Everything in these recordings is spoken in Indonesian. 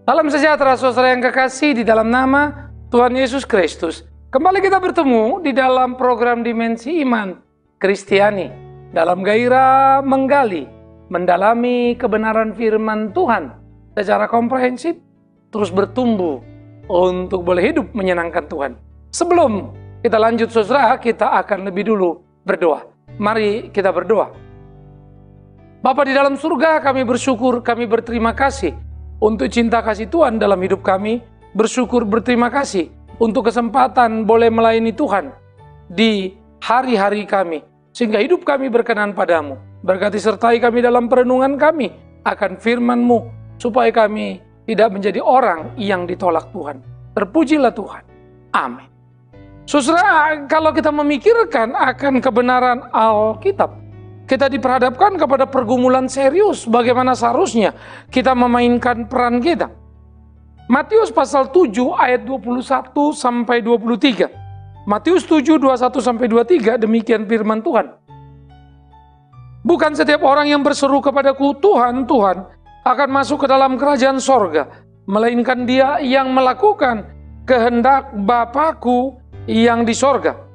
Salam sejahtera saudara yang kekasih di dalam nama Tuhan Yesus Kristus. Kembali kita bertemu di dalam program Dimensi Iman Kristiani dalam gairah menggali, mendalami kebenaran firman Tuhan secara komprehensif, terus bertumbuh untuk boleh hidup menyenangkan Tuhan. Sebelum kita lanjut saudara, kita akan lebih dulu berdoa. Mari kita berdoa. Bapa di dalam surga, kami bersyukur, kami berterima kasih untuk cinta kasih Tuhan dalam hidup kami. Bersyukur, berterima kasih untuk kesempatan boleh melayani Tuhan di hari-hari kami, sehingga hidup kami berkenan padamu. Berkati sertai kami dalam perenungan kami akan firman-Mu, supaya kami tidak menjadi orang yang ditolak Tuhan. Terpujilah Tuhan. Amin. Saudara, kalau kita memikirkan akan kebenaran Alkitab, kita diperhadapkan kepada pergumulan serius bagaimana seharusnya kita memainkan peran kita. Matius pasal 7 ayat 21 sampai 23. Matius 7 21 sampai 23, demikian firman Tuhan. Bukan setiap orang yang berseru kepadaku, Tuhan, Tuhan, akan masuk ke dalam kerajaan sorga, melainkan dia yang melakukan kehendak Bapa-Ku yang di sorga.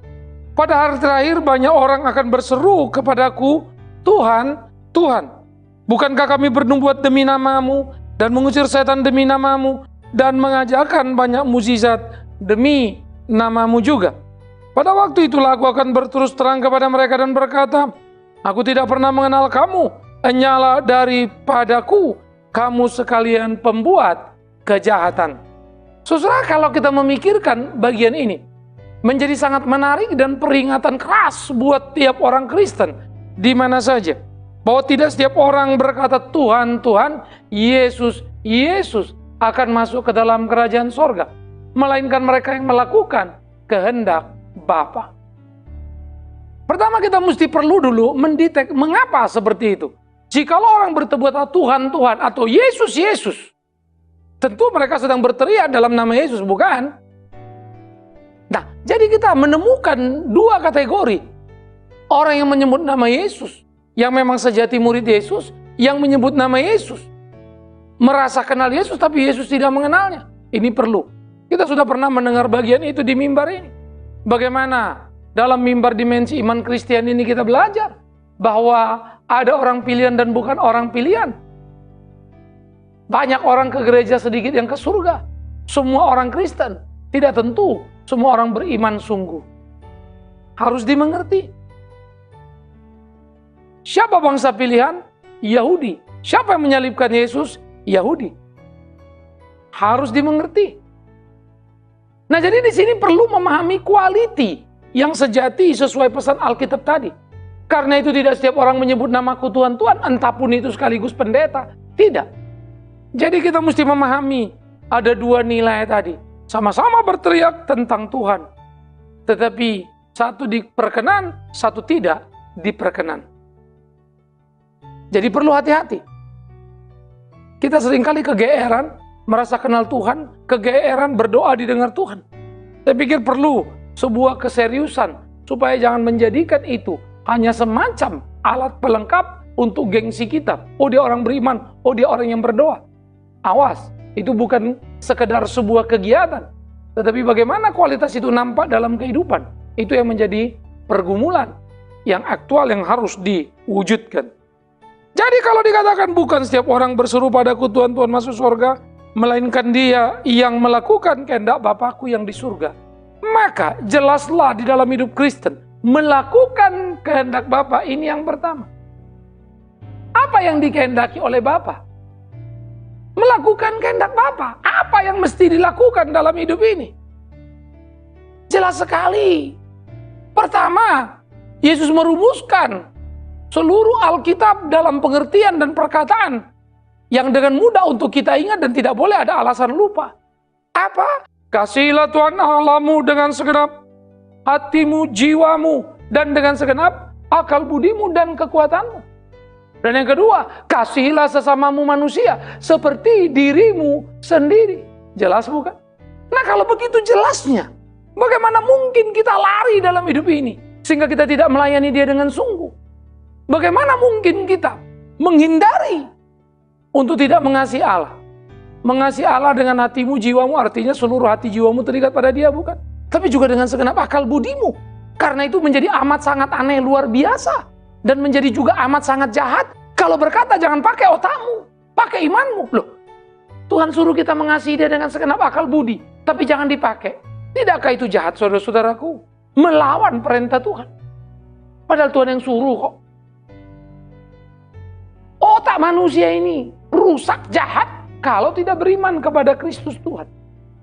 Pada hari terakhir banyak orang akan berseru kepadaku, Tuhan, Tuhan, bukankah kami bernubuat demi nama-Mu dan mengusir setan demi nama-Mu dan mengajarkan banyak mukjizat demi nama-Mu juga? Pada waktu itulah aku akan berterus terang kepada mereka dan berkata, aku tidak pernah mengenal kamu, hanyalah daripadaku kamu sekalian pembuat kejahatan. Saudara, kalau kita memikirkan bagian ini, menjadi sangat menarik dan peringatan keras buat tiap orang Kristen di mana saja, bahwa tidak setiap orang berkata Tuhan, Tuhan, Yesus, Yesus akan masuk ke dalam kerajaan sorga, melainkan mereka yang melakukan kehendak Bapa. Pertama kita mesti perlu dulu mendetek mengapa seperti itu. Jikalau orang berkata Tuhan, Tuhan atau Yesus, Yesus, tentu mereka sedang berteriak dalam nama Yesus, bukan? Nah, jadi kita menemukan dua kategori. Orang yang menyebut nama Yesus, yang memang sejati murid Yesus, yang menyebut nama Yesus, merasa kenal Yesus tapi Yesus tidak mengenalnya. Ini perlu. Kita sudah pernah mendengar bagian itu di mimbar ini. Bagaimana dalam mimbar Dimensi Iman Kristiani ini kita belajar bahwa ada orang pilihan dan bukan orang pilihan. Banyak orang ke gereja, sedikit yang ke surga. Semua orang Kristen, tidak tentu semua orang beriman sungguh. Harus dimengerti. Siapa bangsa pilihan? Yahudi. Siapa yang menyalibkan Yesus? Yahudi. Harus dimengerti. Nah, jadi di sini perlu memahami quality yang sejati sesuai pesan Alkitab tadi. Karena itu tidak setiap orang menyebut namaku Tuhan, Tuhan, entah pun itu sekaligus pendeta. Tidak. Jadi kita mesti memahami ada dua nilai tadi. Sama-sama berteriak tentang Tuhan, tetapi satu diperkenan, satu tidak diperkenan. Jadi perlu hati-hati. Kita seringkali kegeeran, merasa kenal Tuhan, kegeeran berdoa didengar Tuhan. Saya pikir perlu sebuah keseriusan, supaya jangan menjadikan itu hanya semacam alat pelengkap untuk gengsi kita. Oh, dia orang beriman, oh dia orang yang berdoa. Awas. Itu bukan sekedar sebuah kegiatan, tetapi bagaimana kualitas itu nampak dalam kehidupan. Itu yang menjadi pergumulan yang aktual yang harus diwujudkan. Jadi kalau dikatakan bukan setiap orang berseru padaku Tuhan, Tuhan masuk surga, melainkan dia yang melakukan kehendak Bapa-Ku yang di surga. Maka jelaslah di dalam hidup Kristen, melakukan kehendak Bapa ini yang pertama. Apa yang dikehendaki oleh Bapa? Melakukan kehendak Bapa. Apa yang mesti dilakukan dalam hidup ini? Jelas sekali. Pertama, Yesus merumuskan seluruh Alkitab dalam pengertian dan perkataan yang dengan mudah untuk kita ingat dan tidak boleh ada alasan lupa. Apa? Kasihilah Tuhan Allahmu dengan segenap hatimu, jiwamu, dan dengan segenap akal budimu dan kekuatanmu. Dan yang kedua, kasihilah sesamamu manusia seperti dirimu sendiri. Jelas bukan? Nah, kalau begitu jelasnya, bagaimana mungkin kita lari dalam hidup ini sehingga kita tidak melayani dia dengan sungguh? Bagaimana mungkin kita menghindari untuk tidak mengasihi Allah? Mengasihi Allah dengan hatimu, jiwamu, artinya seluruh hati jiwamu terikat pada Dia, bukan? Tapi juga dengan segenap akal budimu. Karena itu menjadi amat sangat aneh, luar biasa. Dan menjadi juga amat sangat jahat kalau berkata jangan pakai otakmu, pakai imanmu. Loh, Tuhan suruh kita mengasihi Dia dengan segenap akal budi, tapi jangan dipakai. Tidakkah itu jahat, saudara-saudaraku? Melawan perintah Tuhan. Padahal Tuhan yang suruh kok. Otak manusia ini rusak, jahat kalau tidak beriman kepada Kristus Tuhan.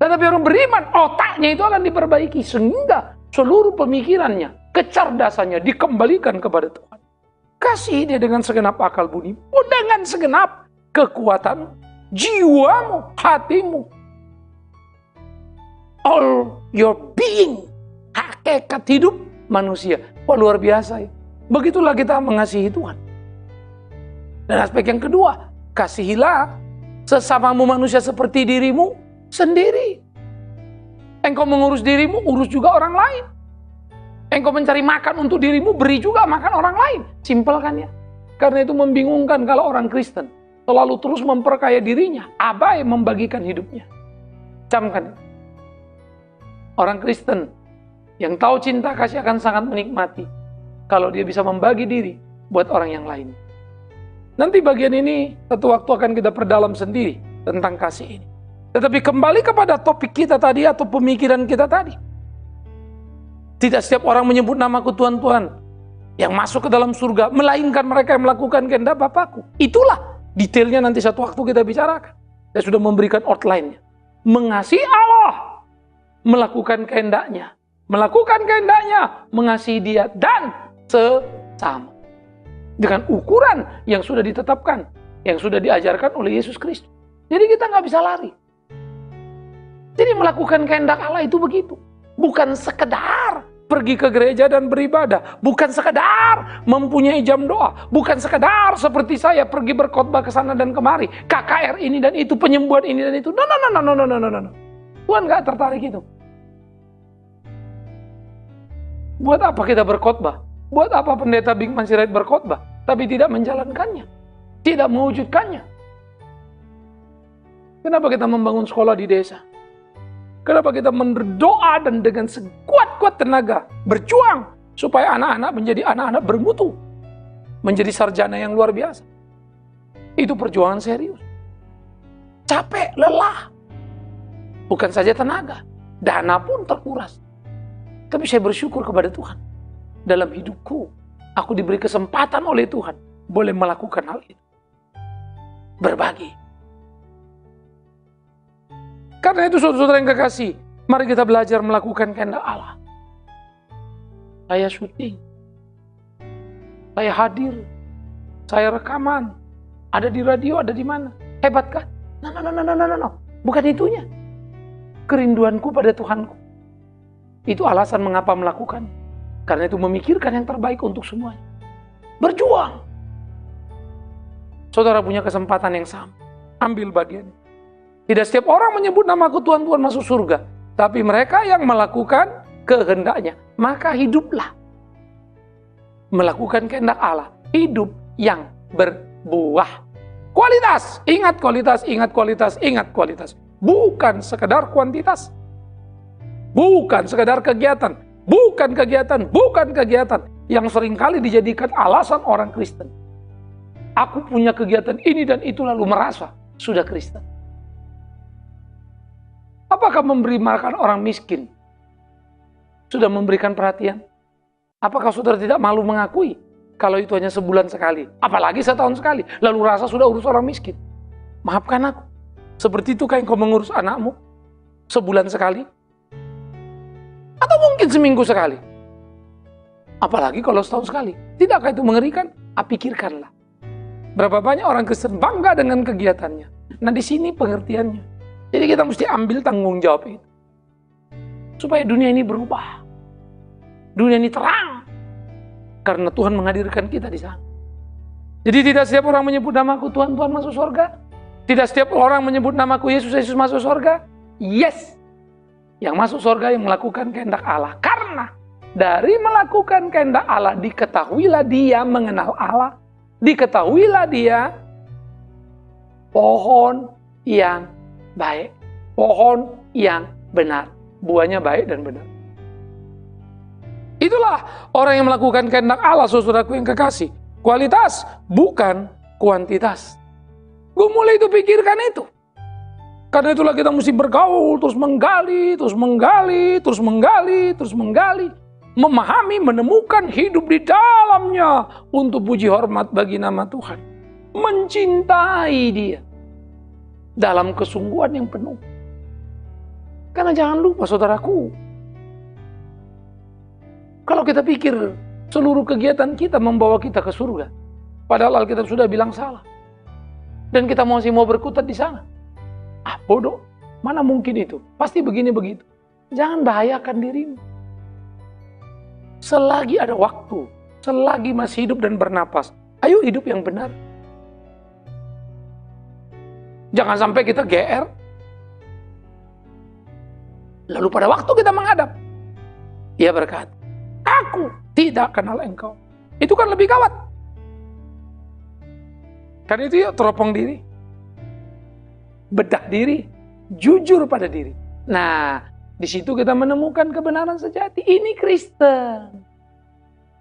Tetapi orang beriman, otaknya itu akan diperbaiki sehingga seluruh pemikirannya, kecerdasannya dikembalikan kepada Tuhan. Kasih Dia dengan segenap akal budi, dengan segenap kekuatan jiwamu, hatimu. All your being, hakikat hidup manusia. Wah, luar biasa ya. Begitulah kita mengasihi Tuhan. Dan aspek yang kedua, kasihilah sesamamu manusia seperti dirimu sendiri. Engkau mengurus dirimu, urus juga orang lain. Engkau mencari makan untuk dirimu, beri juga makan orang lain. Simpel kan ya? Karena itu membingungkan kalau orang Kristen selalu terus memperkaya dirinya, abai membagikan hidupnya. Camkan. Orang Kristen yang tahu cinta kasih akan sangat menikmati kalau dia bisa membagi diri buat orang yang lain. Nanti bagian ini satu waktu akan kita perdalam sendiri tentang kasih ini. Tetapi kembali kepada topik kita tadi atau pemikiran kita tadi. Tidak setiap orang menyebut namaku Tuhan, Tuhan yang masuk ke dalam surga, melainkan mereka yang melakukan kehendak Bapakku. Itulah detailnya nanti satu waktu kita bicarakan. Saya sudah memberikan outline-nya. Mengasihi Allah, melakukan kehendaknya. Melakukan kehendaknya, mengasihi Dia dan sesama. Dengan ukuran yang sudah ditetapkan, yang sudah diajarkan oleh Yesus Kristus. Jadi kita nggak bisa lari. Jadi melakukan kehendak Allah itu begitu. Bukan sekedar pergi ke gereja dan beribadah. Bukan sekedar mempunyai jam doa. Bukan sekedar seperti saya pergi berkhotbah ke sana dan kemari. KKR ini dan itu, penyembuhan ini dan itu. No. Tuhan nggak tertarik itu. Buat apa kita berkhotbah? Buat apa pendeta Bigman Sirait berkhotbah? Tapi tidak menjalankannya. Tidak mewujudkannya. Kenapa kita membangun sekolah di desa? Kenapa kita berdoa dan dengan sekuat-kuat tenaga berjuang supaya anak-anak menjadi anak-anak bermutu, menjadi sarjana yang luar biasa? Itu perjuangan serius. Capek, lelah. Bukan saja tenaga, dana pun terkuras. Tapi saya bersyukur kepada Tuhan. Dalam hidupku, aku diberi kesempatan oleh Tuhan boleh melakukan hal itu. Berbagi. Karena itu saudara-saudara yang kekasih, mari kita belajar melakukan kehendak Allah. Saya syuting, saya hadir, saya rekaman, ada di radio, ada di mana. Hebat kan? No. Bukan itunya. Kerinduanku pada Tuhanku. Itu alasan mengapa melakukan. Karena itu memikirkan yang terbaik untuk semuanya. Berjuang. Saudara punya kesempatan yang sama. Ambil bagian. Tidak setiap orang menyebut namaku Tuhan, Tuhan masuk surga. Tapi mereka yang melakukan kehendaknya. Maka hiduplah. Melakukan kehendak Allah. Hidup yang berbuah. Kualitas. Ingat kualitas, ingat kualitas, ingat kualitas. Bukan sekedar kuantitas. Bukan sekedar kegiatan. Bukan kegiatan. Yang seringkali dijadikan alasan orang Kristen. Aku punya kegiatan ini dan itu lalu merasa sudah Kristen. Apakah memberi makan orang miskin sudah memberikan perhatian? Apakah saudara tidak malu mengakui kalau itu hanya sebulan sekali? Apalagi setahun sekali. Lalu rasa sudah urus orang miskin. Maafkan aku. Seperti itu kau mengurus anakmu sebulan sekali? Atau mungkin seminggu sekali? Apalagi kalau setahun sekali. Tidakkah itu mengerikan? Pikirkanlah. Berapa banyak orang Kristen bangga dengan kegiatannya. Nah di sini pengertiannya. Jadi kita mesti ambil tanggung jawab itu. Supaya dunia ini berubah. Dunia ini terang. Karena Tuhan menghadirkan kita di sana. Jadi tidak setiap orang menyebut namaku Tuhan, Tuhan masuk surga. Tidak setiap orang menyebut namaku Yesus, Yesus masuk surga. Yes. Yang masuk surga yang melakukan kehendak Allah. Karena dari melakukan kehendak Allah diketahuilah dia mengenal Allah. Diketahuilah dia pohon yang baik. Pohon yang benar. Buahnya baik dan benar. Itulah orang yang melakukan kehendak Allah, saudaraku yang kekasih. Kualitas, bukan kuantitas. Gue mulai itu pikirkan itu. Karena itulah kita mesti bergaul, terus menggali, terus menggali, terus menggali, terus menggali. Memahami, menemukan, hidup di dalamnya untuk puji hormat bagi nama Tuhan. Mencintai Dia dalam kesungguhan yang penuh. Karena jangan lupa saudaraku, kalau kita pikir seluruh kegiatan kita membawa kita ke surga, padahal Alkitab sudah bilang salah. Dan kita masih mau berkutat di sana. Bodoh, mana mungkin itu? Pasti begini begitu. Jangan bahayakan dirimu. Selagi ada waktu, selagi masih hidup dan bernapas, ayo hidup yang benar. Jangan sampai kita GR. Lalu pada waktu kita menghadap, Ia berkata, aku tidak kenal engkau. Itu kan lebih gawat. Karena itu ya teropong diri. Bedah diri. Jujur pada diri. Nah, di situ kita menemukan kebenaran sejati. Ini Kristen.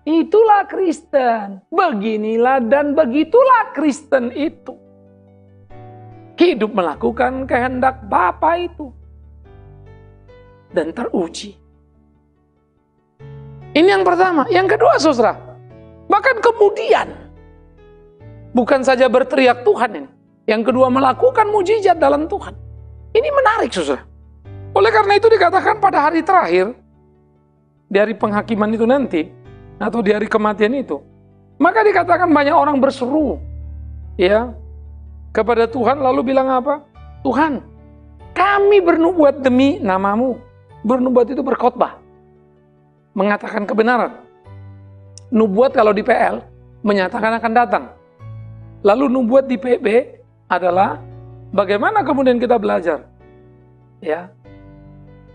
Itulah Kristen. Beginilah dan begitulah Kristen itu. Hidup melakukan kehendak Bapa itu. Dan teruji. Ini yang pertama. Yang kedua, saudara. Bahkan kemudian. Bukan saja berteriak Tuhan ini. Yang kedua, melakukan mujizat dalam Tuhan. Ini menarik, saudara. Oleh karena itu dikatakan pada hari terakhir. Di hari penghakiman itu nanti. Atau di hari kematian itu. Maka dikatakan banyak orang berseru. Ya. Kepada Tuhan lalu bilang apa? Tuhan, kami bernubuat demi namamu. Bernubuat itu berkhotbah. Mengatakan kebenaran. Nubuat kalau di PL menyatakan akan datang. Lalu nubuat di PB adalah bagaimana kemudian kita belajar. Ya.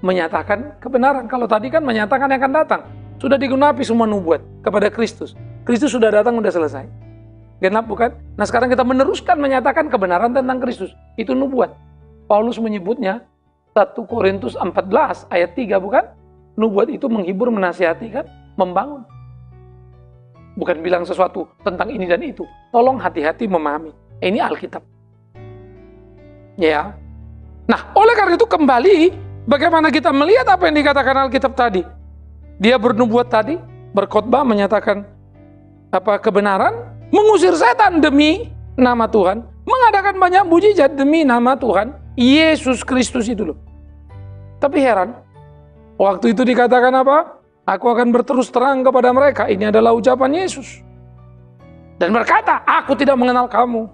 Menyatakan kebenaran. Kalau tadi kan menyatakan yang akan datang. Sudah digunapi semua nubuat kepada Kristus. Kristus sudah datang, sudah selesai. Genap bukan? Nah sekarang kita meneruskan menyatakan kebenaran tentang Kristus. Itu nubuat. Paulus menyebutnya 1 Korintus 14 ayat 3 bukan? Nubuat itu menghibur, menasihati kan? Membangun. Bukan bilang sesuatu tentang ini dan itu. Tolong hati-hati memahami. Ini Alkitab. Ya. Nah oleh karena itu kembali, bagaimana kita melihat apa yang dikatakan Alkitab tadi? Dia bernubuat tadi, berkhotbah, menyatakan apa kebenaran, mengusir setan demi nama Tuhan, mengadakan banyak mujizat demi nama Tuhan Yesus Kristus itu loh. Tapi heran, waktu itu dikatakan apa? Aku akan berterus terang kepada mereka. Ini adalah ucapan Yesus. Dan berkata, aku tidak mengenal kamu.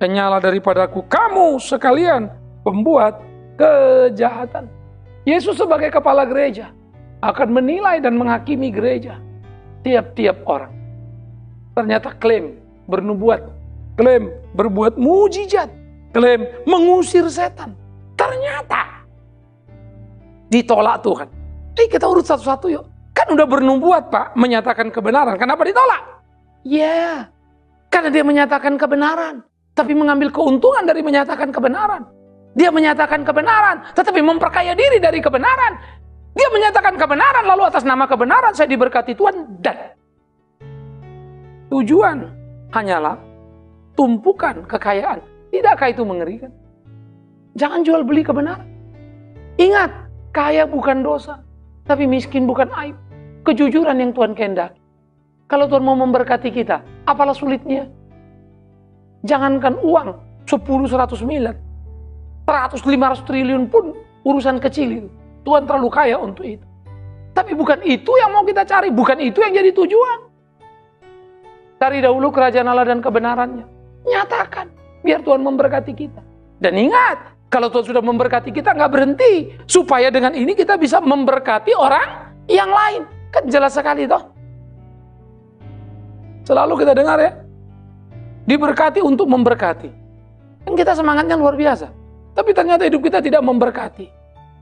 Dan nyala daripadaku, kamu sekalian pembuat kejahatan. Yesus sebagai kepala gereja akan menilai dan menghakimi gereja. Tiap-tiap orang. Ternyata klaim bernubuat, klaim berbuat mujizat, klaim mengusir setan. Ternyata ditolak Tuhan. Kita urut satu-satu yuk. Kan udah bernubuat Pak, menyatakan kebenaran. Kenapa ditolak? Ya, karena dia menyatakan kebenaran, tapi mengambil keuntungan dari menyatakan kebenaran. Dia menyatakan kebenaran, tetapi memperkaya diri dari kebenaran. Dia menyatakan kebenaran, lalu atas nama kebenaran saya diberkati Tuhan. Dan tujuan hanyalah tumpukan kekayaan. Tidakkah itu mengerikan? Jangan jual beli kebenaran. Ingat, kaya bukan dosa, tapi miskin bukan aib. Kejujuran yang Tuhan kehendaki. Kalau Tuhan mau memberkati kita, apalah sulitnya? Jangankan uang 10-100 miliar, 100-500 triliun pun urusan kecil itu. Tuhan terlalu kaya untuk itu. Tapi bukan itu yang mau kita cari, bukan itu yang jadi tujuan. Cari dahulu kerajaan Allah dan kebenarannya. Nyatakan, biar Tuhan memberkati kita. Dan ingat, kalau Tuhan sudah memberkati kita, nggak berhenti. Supaya dengan ini kita bisa memberkati orang yang lain. Kan jelas sekali toh. Selalu kita dengar ya. Diberkati untuk memberkati. Kan kita semangatnya luar biasa. Tapi ternyata hidup kita tidak memberkati.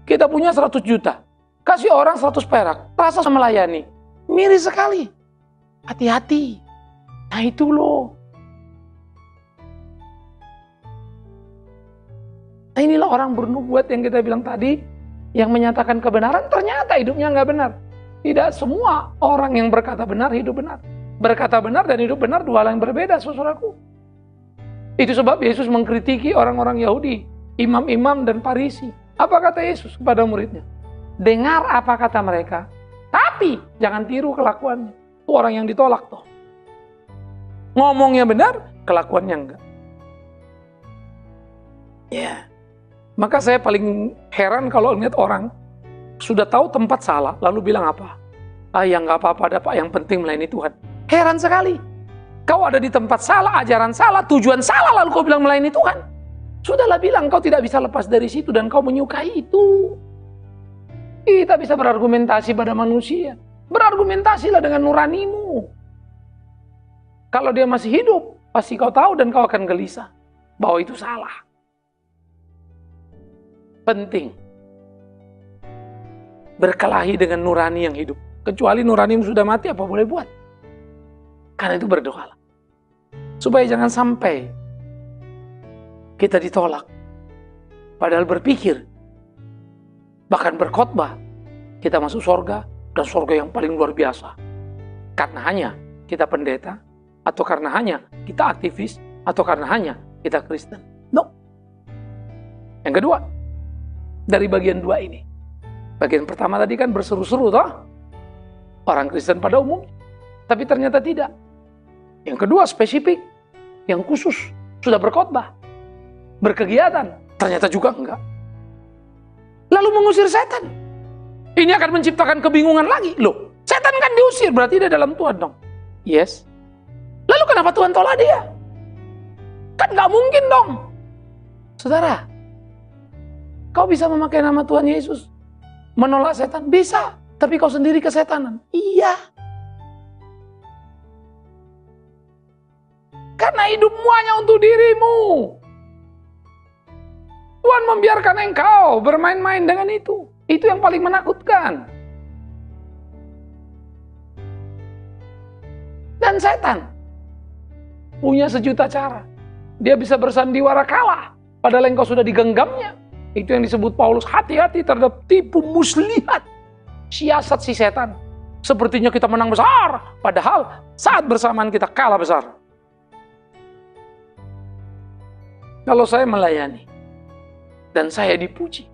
Kita punya 100 juta. Kasih orang 100 perak. Rasa melayani. Miris sekali. Hati-hati. Nah itu loh. Nah, inilah orang bernubuat yang kita bilang tadi, yang menyatakan kebenaran ternyata hidupnya nggak benar. Tidak semua orang yang berkata benar hidup benar. Berkata benar dan hidup benar dua hal yang berbeda, saudaraku. Itu sebab Yesus mengkritiki orang-orang Yahudi, imam-imam dan Farisi. Apa kata Yesus kepada muridnya? Dengar apa kata mereka, tapi jangan tiru kelakuannya. Itu orang yang ditolak toh. Ngomongnya benar, kelakuannya enggak. Ya. Maka saya paling heran kalau lihat orang sudah tahu tempat salah, lalu bilang apa? Ya nggak apa-apa ada Pak, yang penting melayani Tuhan. Heran sekali. Kau ada di tempat salah, ajaran salah, tujuan salah, lalu kau bilang melayani Tuhan. Sudahlah bilang kau tidak bisa lepas dari situ dan kau menyukai itu. Kita bisa berargumentasi pada manusia. Berargumentasilah dengan nuranimu. Kalau dia masih hidup, pasti kau tahu dan kau akan gelisah bahwa itu salah. Penting berkelahi dengan nurani yang hidup. Kecuali nurani yang sudah mati, apa boleh buat? Karena itu berdoalah. Supaya jangan sampai kita ditolak. Padahal berpikir, bahkan berkhotbah, kita masuk surga, dan surga yang paling luar biasa. Karena hanya kita pendeta, atau karena hanya kita aktivis, atau karena hanya kita Kristen. No. Yang kedua, dari bagian dua ini. Bagian pertama tadi kan berseru-seru toh. Orang Kristen pada umumnya. Tapi ternyata tidak. Yang kedua spesifik, yang khusus, sudah berkhotbah, berkegiatan, ternyata juga enggak. Lalu mengusir setan. Ini akan menciptakan kebingungan lagi. Loh, setan kan diusir, berarti dia dalam Tuhan dong. Yes. Lalu kenapa Tuhan tolak dia? Kan nggak mungkin dong. Saudara, kau bisa memakai nama Tuhan Yesus menolak setan? Bisa. Tapi kau sendiri kesetanan? Iya. Karena hidupmu hanya untuk dirimu. Tuhan membiarkan engkau bermain-main dengan itu. Itu yang paling menakutkan. Dan setan punya sejuta cara. Dia bisa bersandiwara kalah, padahal engkau sudah digenggamnya. Itu yang disebut Paulus, hati-hati terhadap tipu muslihat. Siasat si setan. Sepertinya kita menang besar, padahal saat bersamaan kita kalah besar. Kalau saya melayani, dan saya dipuji,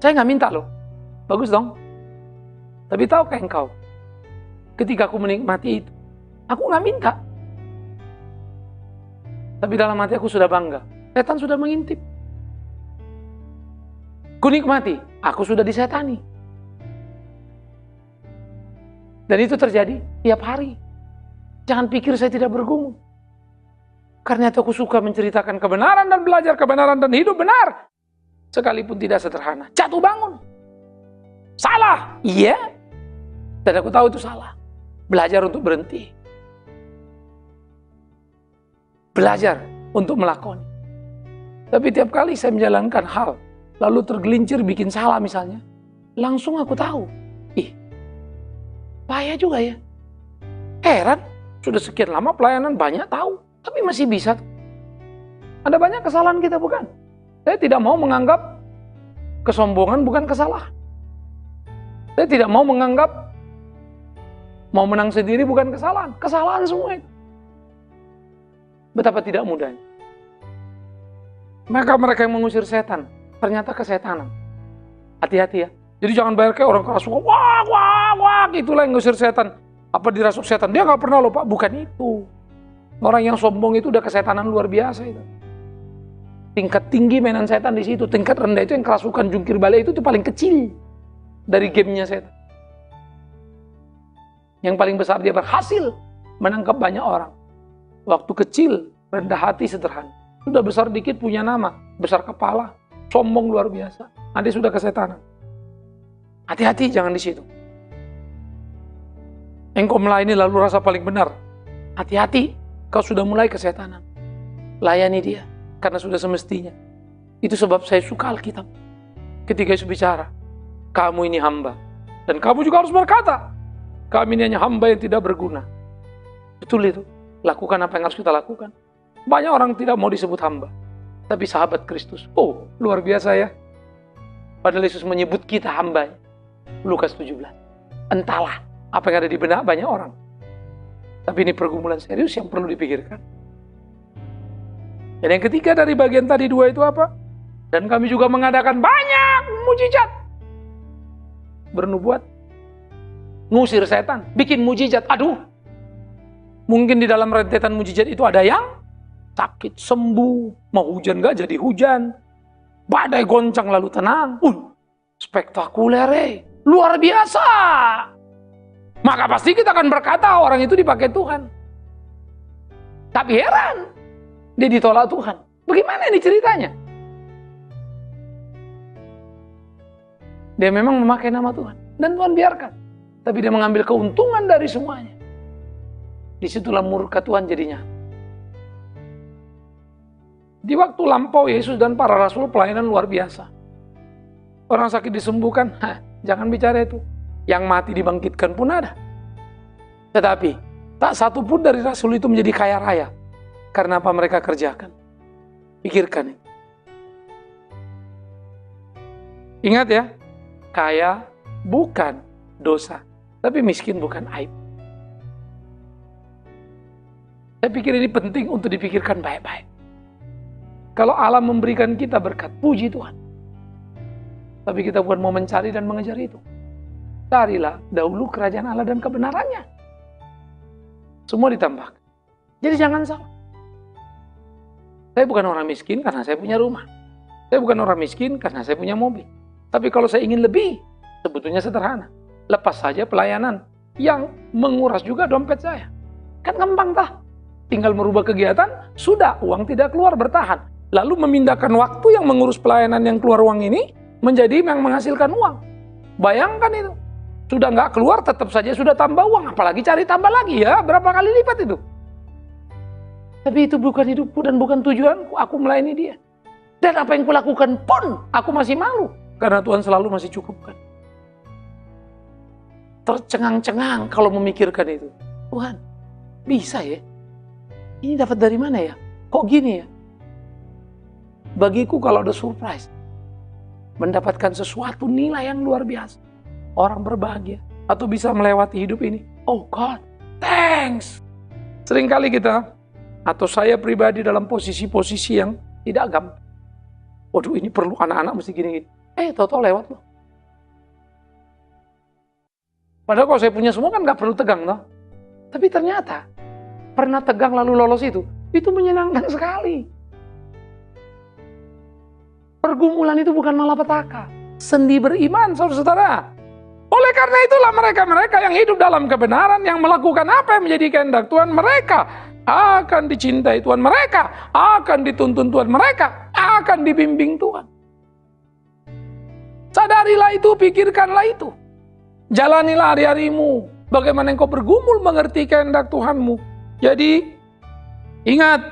saya nggak minta loh. Bagus dong. Tapi tahukah engkau, ketika aku menikmati itu, aku nggak minta. Tapi dalam hati aku sudah bangga. Setan sudah mengintip. Ku nikmati, aku sudah disetani. Dan itu terjadi tiap hari. Jangan pikir saya tidak bergumul. Karena itu aku suka menceritakan kebenaran dan belajar kebenaran dan hidup benar. Sekalipun tidak sederhana. Jatuh bangun. Salah. Iya. Dan aku tahu itu salah. Belajar untuk berhenti. Belajar untuk melakoni. Tapi tiap kali saya menjalankan hal, lalu tergelincir bikin salah misalnya, langsung aku tahu. Ih, bahaya juga ya. Heran, sudah sekian lama pelayanan banyak tahu, tapi masih bisa. Ada banyak kesalahan kita bukan? Saya tidak mau menganggap kesombongan bukan kesalahan. Saya tidak mau menganggap mau menang sendiri bukan kesalahan. Kesalahan semua itu. Betapa tidak mudahnya. Maka mereka yang mengusir setan, ternyata kesetanan. Hati-hati ya. Jadi jangan bayar kayak orang kerasukan, wah, itulah yang ngusir setan. Apa dirasuk setan? Dia nggak pernah loh Pak, bukan itu. Orang yang sombong itu udah kesetanan luar biasa itu. Tingkat tinggi mainan setan di situ, tingkat rendah itu yang kerasukan jungkir balik itu paling kecil dari gamenya setan. Yang paling besar dia berhasil menangkap banyak orang. Waktu kecil, rendah hati, sederhana. Sudah besar dikit punya nama, besar kepala, sombong luar biasa. Nanti sudah kesetanan. Hati-hati jangan di situ. Engkau melayani lalu rasa paling benar. Hati-hati, kau sudah mulai kesetanan. Layani dia, karena sudah semestinya. Itu sebab saya suka Alkitab. Ketika Yesus bicara, kamu ini hamba. Dan kamu juga harus berkata, kami ini hanya hamba yang tidak berguna. Betul itu. Lakukan apa yang harus kita lakukan. Banyak orang tidak mau disebut hamba. Tapi sahabat Kristus, oh luar biasa ya. Padahal Yesus menyebut kita hamba. Lukas 17. Entahlah apa yang ada di benak banyak orang. Tapi ini pergumulan serius yang perlu dipikirkan. Dan yang ketiga dari bagian tadi 2 itu apa? Dan kami juga mengadakan banyak mujizat. Bernubuat. Ngusir setan. Bikin mujizat. Aduh. Mungkin di dalam rentetan mujizat itu ada yang sakit sembuh. Mau hujan gak jadi hujan. Badai goncang lalu tenang. Spektakuler. Luar biasa. Maka pasti kita akan berkata orang itu dipakai Tuhan. Tapi heran. Dia ditolak Tuhan. Bagaimana ini ceritanya? Dia memang memakai nama Tuhan. Dan Tuhan biarkan. Tapi dia mengambil keuntungan dari semuanya. Disitulah murka Tuhan jadinya. Di waktu lampau Yesus dan para rasul pelayanan luar biasa. Orang sakit disembuhkan. Jangan bicara itu. Yang mati dibangkitkan pun ada. Tetapi tak satu pun dari rasul itu menjadi kaya raya. Karena apa mereka kerjakan. Pikirkan ini. Ingat ya. Kaya bukan dosa. Tapi miskin bukan aib. Saya pikir ini penting untuk dipikirkan baik-baik. Kalau Allah memberikan kita berkat, puji Tuhan. Tapi kita bukan mau mencari dan mengejar itu. Carilah dahulu kerajaan Allah dan kebenarannya. Semua ditambahkan. Jadi jangan salah. Saya bukan orang miskin karena saya punya rumah. Saya bukan orang miskin karena saya punya mobil. Tapi kalau saya ingin lebih, sebetulnya sederhana. Lepas saja pelayanan yang menguras juga dompet saya. Kan gampang tah. Tinggal merubah kegiatan, sudah uang tidak keluar bertahan. Lalu memindahkan waktu yang mengurus pelayanan yang keluar uang ini menjadi yang menghasilkan uang. Bayangkan itu. Sudah nggak keluar, tetap saja sudah tambah uang. Apalagi cari tambah lagi ya, berapa kali lipat itu. Tapi itu bukan hidupku dan bukan tujuanku. Aku melayani dia. Dan apa yang kulakukan pun, aku masih malu. Karena Tuhan selalu masih cukupkan. Tercengang-cengang kalau memikirkan itu. Tuhan, bisa ya? Ini dapat dari mana ya? Kok gini ya? Bagiku kalau ada surprise, mendapatkan sesuatu nilai yang luar biasa. Orang berbahagia. Atau bisa melewati hidup ini. Oh God, thanks. Seringkali kita, atau saya pribadi dalam posisi-posisi yang tidak gampang. Waduh ini perlu anak-anak mesti gini-gini. Tahu-tahu lewat loh. Padahal kalau saya punya semua kan gak perlu tegang loh. Tapi ternyata, pernah tegang lalu lolos itu menyenangkan sekali. Pergumulan itu bukan malapetaka. Sendi beriman, saudara-saudara. Oleh karena itulah mereka-mereka yang hidup dalam kebenaran, yang melakukan apa yang menjadi kehendak Tuhan, mereka akan dicintai Tuhan, mereka akan dituntun Tuhan, mereka akan dibimbing Tuhan. Sadarilah itu, pikirkanlah itu. Jalanilah hari-harimu, bagaimana engkau bergumul mengerti kehendak Tuhanmu. Jadi, ingat,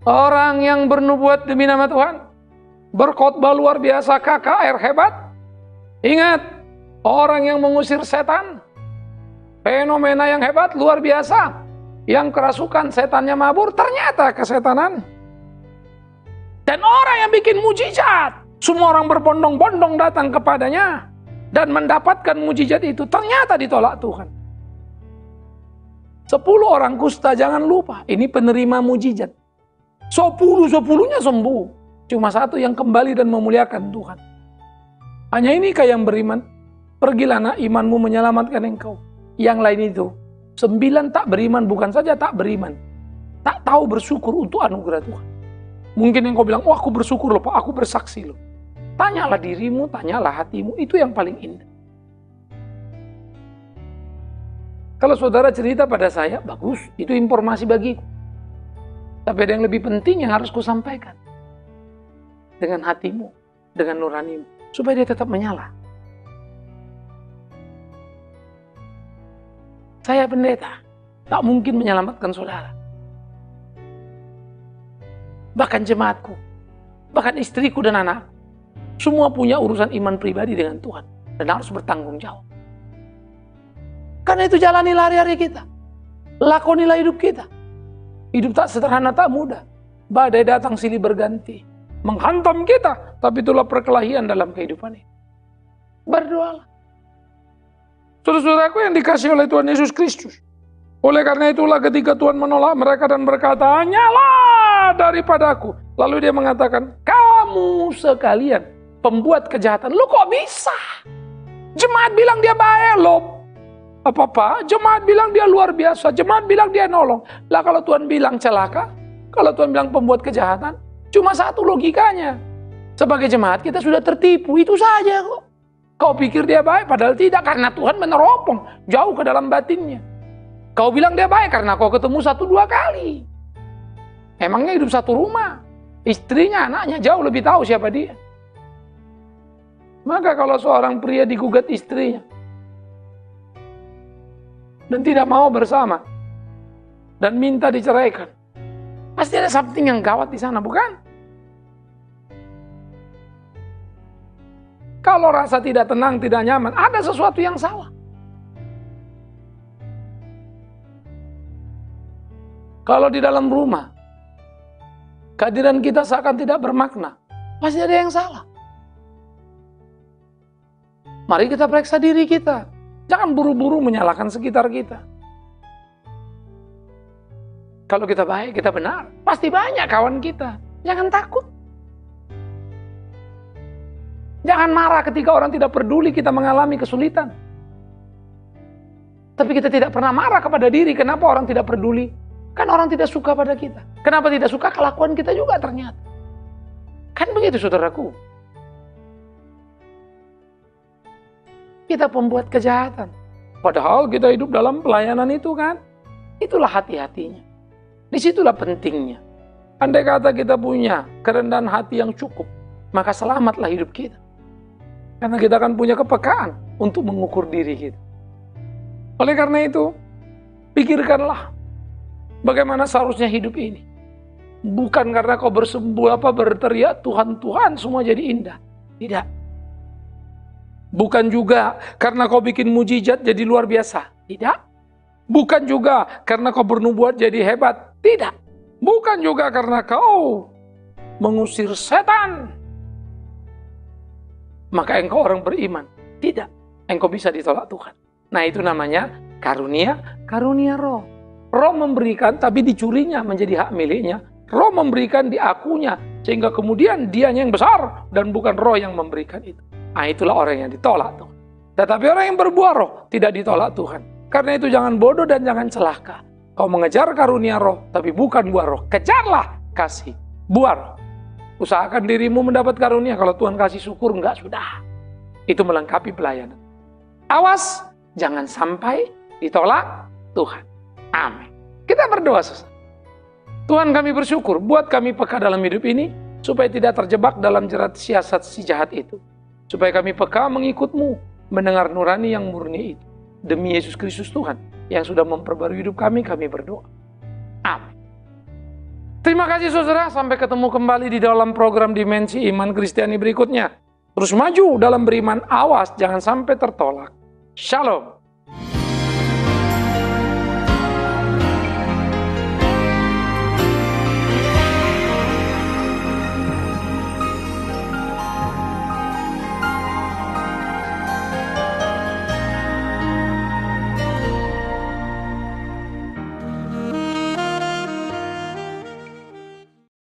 orang yang bernubuat demi nama Tuhan, berkhotbah luar biasa, KKR hebat. Ingat, orang yang mengusir setan, fenomena yang hebat, luar biasa. Yang kerasukan setannya mabur, ternyata kesetanan. Dan orang yang bikin mujizat, semua orang berbondong-bondong datang kepadanya. Dan mendapatkan mujizat itu, ternyata ditolak Tuhan. 10 orang kusta, jangan lupa, ini penerima mujizat. 10-10-nya sembuh. Cuma 1 yang kembali dan memuliakan Tuhan. Hanya ini yang beriman. Pergilah nak, imanmu menyelamatkan engkau. Yang lain itu, 9 tak beriman, bukan saja tak beriman. Tak tahu bersyukur untuk anugerah Tuhan. Mungkin engkau bilang, aku bersyukur loh Pak, aku bersaksi loh. Tanyalah dirimu, tanyalah hatimu, itu yang paling indah. Kalau saudara cerita pada saya, bagus, itu informasi bagiku. Tapi ada yang lebih penting yang harus kusampaikan. Dengan hatimu, dengan nuranimu, supaya dia tetap menyala. Saya pendeta, tak mungkin menyelamatkan saudara. Bahkan jemaatku, bahkan istriku dan anakku, semua punya urusan iman pribadi dengan Tuhan. Dan harus bertanggung jawab. Karena itu jalanilah hari-hari kita. Lakonilah hidup kita. Hidup tak sederhana, tak mudah. Badai datang silih berganti, menghantam kita, tapi itulah perkelahian dalam kehidupan ini. Berdoalah. Saudara-saudaraku yang dikasihi oleh Tuhan Yesus Kristus. Oleh karena itulah ketika Tuhan menolak mereka dan berkata, "Hanyalah daripadaku." Lalu dia mengatakan, "Kamu sekalian pembuat kejahatan." Lu kok bisa? Jemaat bilang dia baik loh. Apa-apa, jemaat bilang dia luar biasa, jemaat bilang dia nolong. Lah kalau Tuhan bilang celaka, kalau Tuhan bilang pembuat kejahatan, cuma satu logikanya. Sebagai jemaat kita sudah tertipu, itu saja kok. Kau pikir dia baik, padahal tidak, karena Tuhan meneropong jauh ke dalam batinnya. Kau bilang dia baik karena kau ketemu 1-2 kali. Emangnya hidup satu rumah, istrinya, anaknya jauh lebih tahu siapa dia. Maka kalau seorang pria digugat istrinya dan tidak mau bersama dan minta diceraikan, pasti ada something yang gawat di sana, bukan? Kalau rasa tidak tenang, tidak nyaman, ada sesuatu yang salah. Kalau di dalam rumah, kehadiran kita seakan tidak bermakna, pasti ada yang salah. Mari kita periksa diri kita. Jangan buru-buru menyalahkan sekitar kita. Kalau kita baik, kita benar, pasti banyak kawan kita. Jangan takut. Jangan marah ketika orang tidak peduli kita mengalami kesulitan. Tapi kita tidak pernah marah kepada diri. Kenapa orang tidak peduli? Kan orang tidak suka pada kita. Kenapa tidak suka? Kelakuan kita juga ternyata. Kan begitu saudaraku. Kita pembuat kejahatan. Padahal kita hidup dalam pelayanan itu kan. Itulah hati-hatinya. Disitulah pentingnya. Andai kata kita punya kerendahan hati yang cukup, maka selamatlah hidup kita. Karena kita akan punya kepekaan untuk mengukur diri kita. Oleh karena itu, pikirkanlah bagaimana seharusnya hidup ini. Bukan karena kau berteriak Tuhan, Tuhan semua jadi indah. Tidak. Bukan juga karena kau bikin mujizat jadi luar biasa. Tidak. Bukan juga karena kau bernubuat jadi hebat. Tidak. Bukan juga karena kau mengusir setan, maka engkau orang beriman. Tidak. Engkau bisa ditolak Tuhan. Nah itu namanya karunia roh. Roh memberikan tapi dicurinya menjadi hak miliknya. Roh memberikan diakunya sehingga kemudian dianya yang besar dan bukan roh yang memberikan itu. Nah itulah orang yang ditolak Tuhan. Tetapi orang yang berbuah roh tidak ditolak Tuhan. Karena itu jangan bodoh dan jangan celaka. Kau mengejar karunia roh tapi bukan buah roh. Kejarlah kasih buah roh. Usahakan dirimu mendapat karunia. Kalau Tuhan kasih syukur, enggak, sudah. Itu melengkapi pelayanan. Awas, jangan sampai ditolak Tuhan. Amin. Kita berdoa susah. Tuhan kami bersyukur, buat kami peka dalam hidup ini, supaya tidak terjebak dalam jerat siasat si jahat itu. Supaya kami peka mengikut-Mu, mendengar nurani yang murni itu. Demi Yesus Kristus Tuhan, yang sudah memperbarui hidup kami berdoa. Amin. Terima kasih saudara, sampai ketemu kembali di dalam program Dimensi Iman Kristiani berikutnya. Terus maju dalam beriman, awas jangan sampai tertolak. Shalom.